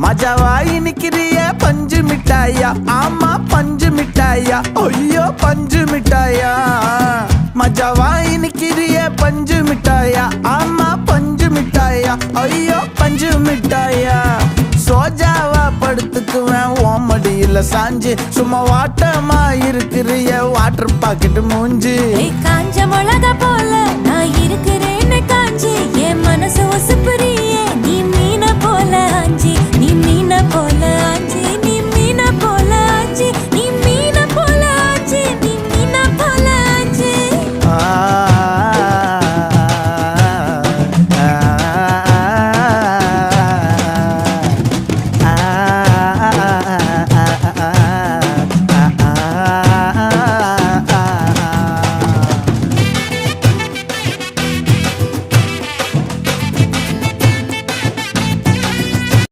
மஜாவா இனிக்கிறிய பஞ்சு மிட்டாயா, ஆமா பஞ்சு மிட்டாயா, ஐயோ பஞ்சு மிட்டாயா. மஜாவா இனிக்கிறிய பஞ்சு மிட்டாயா, ஆமா பஞ்சு மிட்டாயா, ஐயோ பஞ்சு மிட்டாயா. சோஜாவா படுத்துக்குவேன் ஓமடியில சாஞ்சு, சும்மா வாட்டமா இருக்கிறிய வாட்டர் பாக்கெட் மூஞ்சி. காஞ்ச மிளகா போல நான் இருக்கிறேன்னு காஞ்சி என் மனசு ஒசுப்புரி